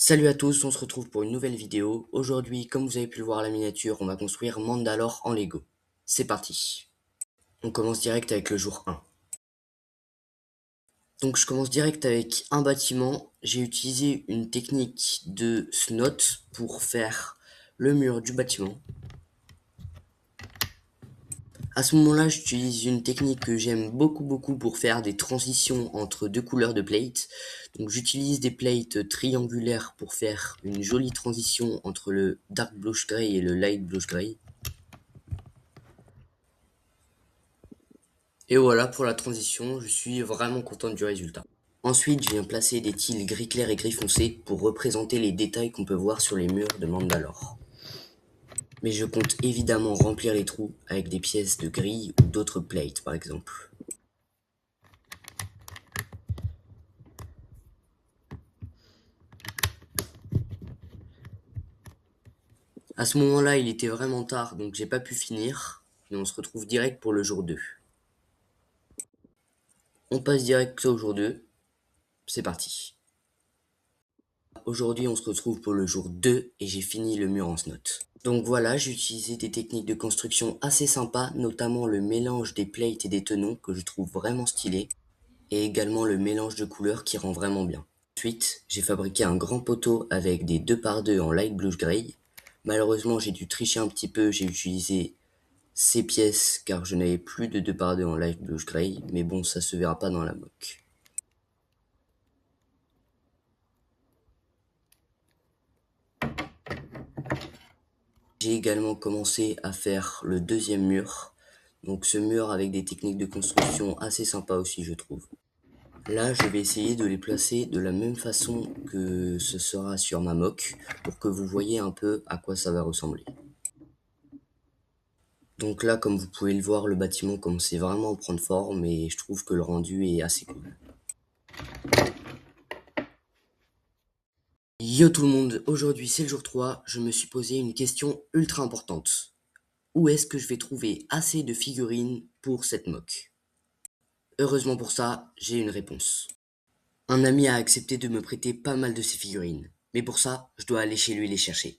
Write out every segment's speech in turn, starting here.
Salut à tous, on se retrouve pour une nouvelle vidéo. Aujourd'hui, comme vous avez pu le voir à la miniature, on va construire Mandalore en Lego. C'est parti. On commence direct avec le jour 1. Donc je commence direct avec un bâtiment. J'ai utilisé une technique de snot pour faire le mur du bâtiment. À ce moment-là, j'utilise une technique que j'aime beaucoup pour faire des transitions entre deux couleurs de plate. Donc j'utilise des plates triangulaires pour faire une jolie transition entre le dark bluish gray et le light bluish gray. Et voilà pour la transition, je suis vraiment content du résultat. Ensuite, je viens placer des tiles gris clair et gris foncé pour représenter les détails qu'on peut voir sur les murs de Mandalore. Mais je compte évidemment remplir les trous avec des pièces de gris ou d'autres plates par exemple. À ce moment-là, il était vraiment tard, donc j'ai pas pu finir, mais on se retrouve direct pour le jour 2. On passe direct au jour 2, c'est parti. Aujourd'hui, on se retrouve pour le jour 2 et j'ai fini le mur en snot. Donc voilà, j'ai utilisé des techniques de construction assez sympas, notamment le mélange des plates et des tenons que je trouve vraiment stylé, et également le mélange de couleurs qui rend vraiment bien. Ensuite, j'ai fabriqué un grand poteau avec des 2x2 en light bluish gray. Malheureusement, j'ai dû tricher un petit peu, j'ai utilisé ces pièces car je n'avais plus de 2x2 en light bluish gray, mais bon, ça se verra pas dans la mock. J'ai également commencé à faire le deuxième mur, donc ce mur avec des techniques de construction assez sympas aussi je trouve. Là je vais essayer de les placer de la même façon que ce sera sur ma mock, pour que vous voyez un peu à quoi ça va ressembler. Donc là comme vous pouvez le voir, le bâtiment commence vraiment à prendre forme et je trouve que le rendu est assez cool. Yo tout le monde, aujourd'hui c'est le jour 3, je me suis posé une question ultra importante. Où est-ce que je vais trouver assez de figurines pour cette mock? Heureusement pour ça, j'ai une réponse. Un ami a accepté de me prêter pas mal de ses figurines, mais pour ça, je dois aller chez lui les chercher.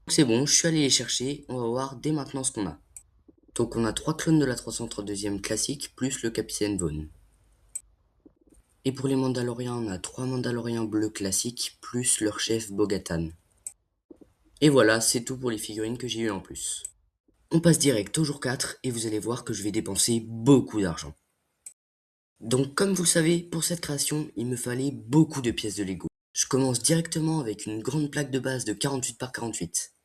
Donc c'est bon, je suis allé les chercher, on va voir dès maintenant ce qu'on a. Donc on a 3 clones de la 332e classique, plus le Capitaine Vaughn. Et pour les Mandaloriens, on a 3 Mandaloriens bleus classiques, plus leur chef Bo-Katan. Et voilà, c'est tout pour les figurines que j'ai eu en plus. On passe direct au jour 4 et vous allez voir que je vais dépenser beaucoup d'argent. Donc comme vous le savez, pour cette création, il me fallait beaucoup de pièces de Lego. Je commence directement avec une grande plaque de base de 48 par 48.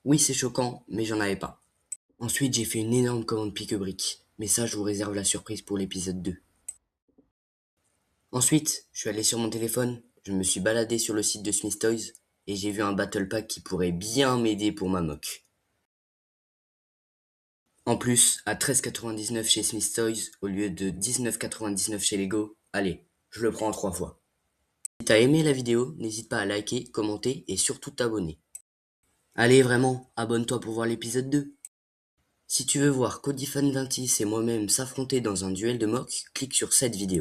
Oui, c'est choquant, mais j'en avais pas. Ensuite, j'ai fait une énorme commande pique-brique, mais ça, je vous réserve la surprise pour l'épisode 2. Ensuite, je suis allé sur mon téléphone, je me suis baladé sur le site de Smith Toys, et j'ai vu un Battle Pack qui pourrait bien m'aider pour ma mock. En plus, à 13,99 chez Smith Toys, au lieu de 19,99 chez Lego, allez, je le prends en 3 fois. Si t'as aimé la vidéo, n'hésite pas à liker, commenter et surtout t'abonner. Allez vraiment, abonne-toi pour voir l'épisode 2. Si tu veux voir CodyFan26 et moi-même s'affronter dans un duel de mock, clique sur cette vidéo.